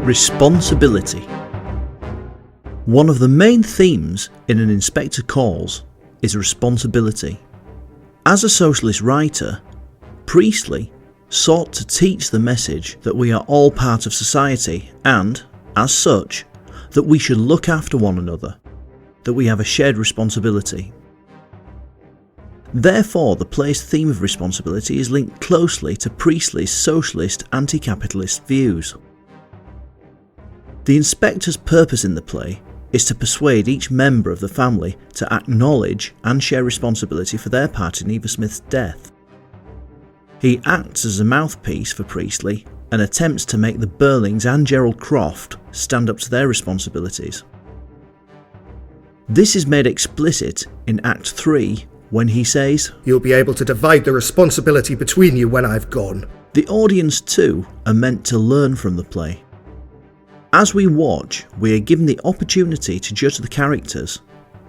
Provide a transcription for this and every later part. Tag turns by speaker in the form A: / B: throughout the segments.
A: Responsibility. One of the main themes in An Inspector Calls is responsibility. As a socialist writer, Priestley sought to teach the message that we are all part of society and, as such, that we should look after one another, that we have a shared responsibility. Therefore, the play's theme of responsibility is linked closely to Priestley's socialist anti-capitalist views. The inspector's purpose in the play is to persuade each member of the family to acknowledge and share responsibility for their part in Eva Smith's death. He acts as a mouthpiece for Priestley and attempts to make the Burlings and Gerald Croft stand up to their responsibilities. This is made explicit in Act 3 when he says,
B: "You'll be able to divide the responsibility between you when I've gone."
A: The audience too are meant to learn from the play. As we watch, we are given the opportunity to judge the characters,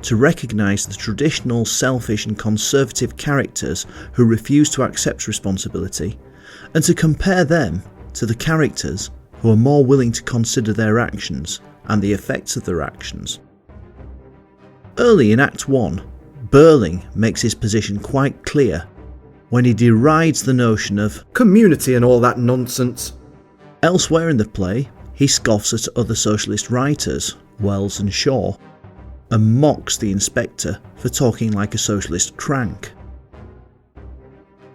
A: to recognise the traditional selfish and conservative characters who refuse to accept responsibility, and to compare them to the characters who are more willing to consider their actions and the effects of their actions. Early in Act 1, Burling makes his position quite clear when he derides the notion of
B: community and all that nonsense.
A: Elsewhere in the play, he scoffs at other socialist writers, Wells and Shaw, and mocks the inspector for talking like a socialist crank.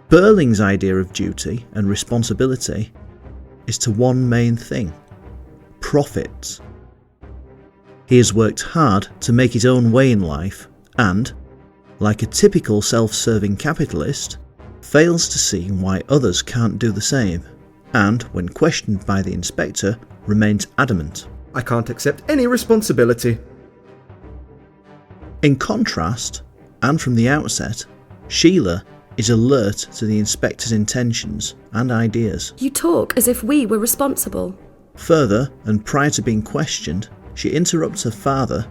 A: Burling's idea of duty and responsibility is to one main thing: profits. He has worked hard to make his own way in life and, like a typical self-serving capitalist, fails to see why others can't do the same, and, when questioned by the inspector, remains adamant.
B: "I can't accept any responsibility."
A: In contrast, and from the outset, Sheila is alert to the inspector's intentions and ideas.
C: "You talk as if we were responsible."
A: Further, and prior to being questioned, she interrupts her father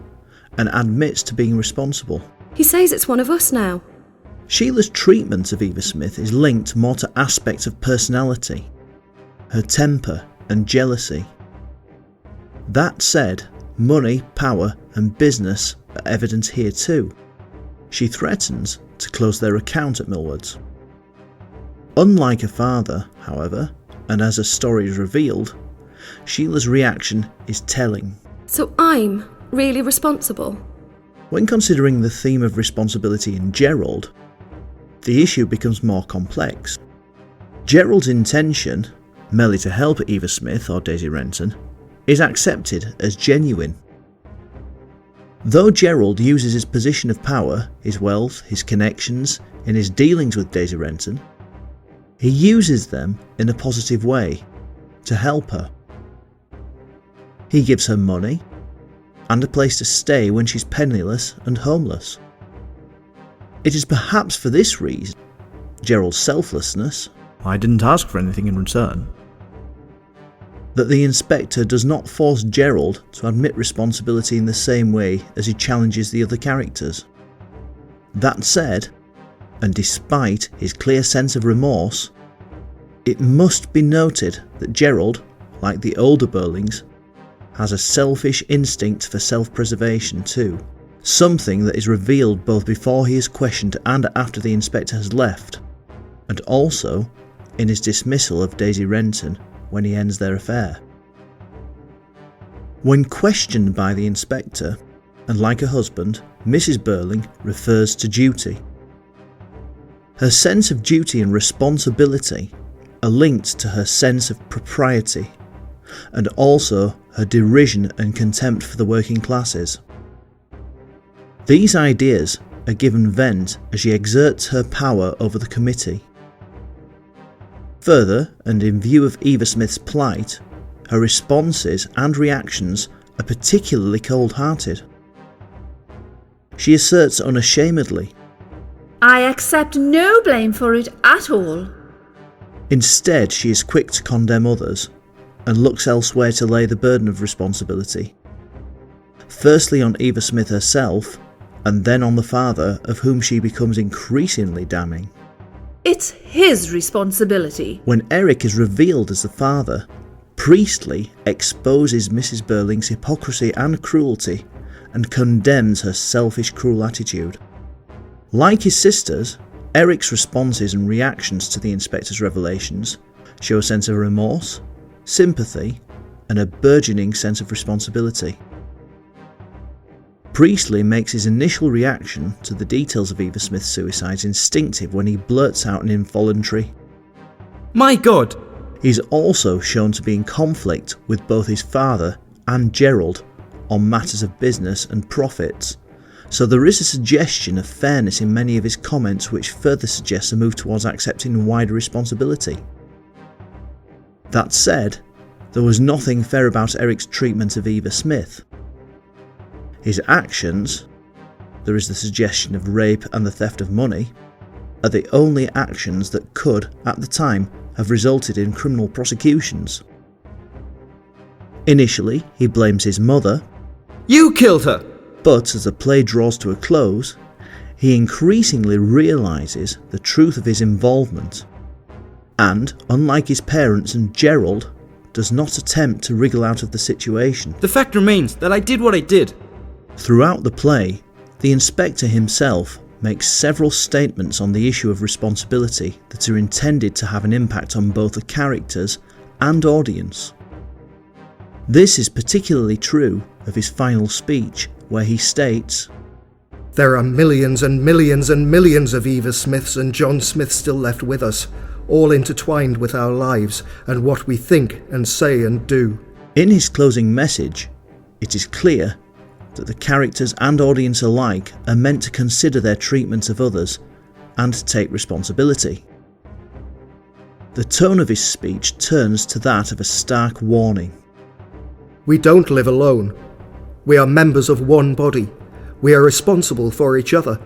A: and admits to being responsible.
C: "He says it's one of us now."
A: Sheila's treatment of Eva Smith is linked more to aspects of personality, her temper and jealousy. That said, money, power and business are evident here too. She threatens to close their account at Millwards. Unlike her father, however, and as her story is revealed, Sheila's reaction is telling.
C: "So I'm really responsible?"
A: When considering the theme of responsibility in Gerald, the issue becomes more complex. Gerald's intention, merely to help Eva Smith or Daisy Renton, is accepted as genuine. Though Gerald uses his position of power, his wealth, his connections, in his dealings with Daisy Renton, he uses them in a positive way, to help her. He gives her money, and a place to stay when she's penniless and homeless. It is perhaps for this reason, Gerald's selflessness, "I didn't ask for anything in return," that the inspector does not force Gerald to admit responsibility in the same way as he challenges the other characters. That said, and despite his clear sense of remorse, it must be noted that Gerald, like the older Burlings, has a selfish instinct for self-preservation too, something that is revealed both before he is questioned and after the inspector has left, and also in his dismissal of Daisy Renton when he ends their affair. When questioned by the inspector, and like her husband, Mrs. Burling refers to duty. Her sense of duty and responsibility are linked to her sense of propriety, and also her derision and contempt for the working classes. These ideas are given vent as she exerts her power over the committee. Further, and in view of Eva Smith's plight, her responses and reactions are particularly cold-hearted. She asserts unashamedly,
D: "I accept no blame for it at all."
A: Instead, she is quick to condemn others and looks elsewhere to lay the burden of responsibility, firstly on Eva Smith herself, and then on the father, of whom she becomes increasingly damning.
D: It's his responsibility.
A: When Eric is revealed as the father, Priestley exposes Mrs. Burling's hypocrisy and cruelty and condemns her selfish, cruel attitude. Like his sisters, Eric's responses and reactions to the inspector's revelations show a sense of remorse, sympathy, and a burgeoning sense of responsibility. Priestley makes his initial reaction to the details of Eva Smith's suicides instinctive when he blurts out an involuntary,
E: "My God!"
A: He's also shown to be in conflict with both his father and Gerald on matters of business and profits, so there is a suggestion of fairness in many of his comments which further suggests a move towards accepting wider responsibility. That said, there was nothing fair about Eric's treatment of Eva Smith. His actions, there is the suggestion of rape and the theft of money, are the only actions that could, at the time, have resulted in criminal prosecutions. Initially, he blames his mother,
E: "You killed her!"
A: but as the play draws to a close, he increasingly realises the truth of his involvement and, unlike his parents and Gerald, does not attempt to wriggle out of the situation.
E: "The fact remains that I did what I did."
A: Throughout the play, the inspector himself makes several statements on the issue of responsibility that are intended to have an impact on both the characters and audience. This is particularly true of his final speech, where he states,
B: There are millions and millions and millions of Eva Smiths and John Smiths still left with us, all intertwined with our lives and what we think and say and do.
A: In his closing message, it is clear that the characters and audience alike are meant to consider their treatment of others and take responsibility. The tone of his speech turns to that of a stark warning.
B: We don't live alone. We are members of one body. We are responsible for each other.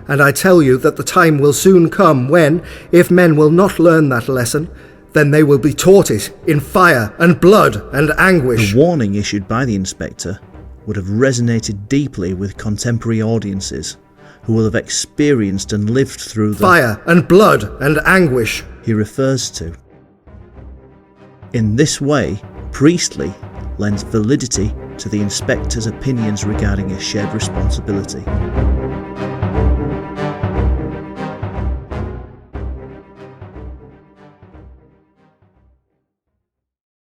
B: And I tell you that the time will soon come when, if men will not learn that lesson, then they will be taught it in fire and blood and anguish.
A: The warning issued by the inspector would have resonated deeply with contemporary audiences who will have experienced and lived through the
B: fire and blood and anguish
A: he refers to. In this way, Priestley lends validity to the inspector's opinions regarding a shared responsibility.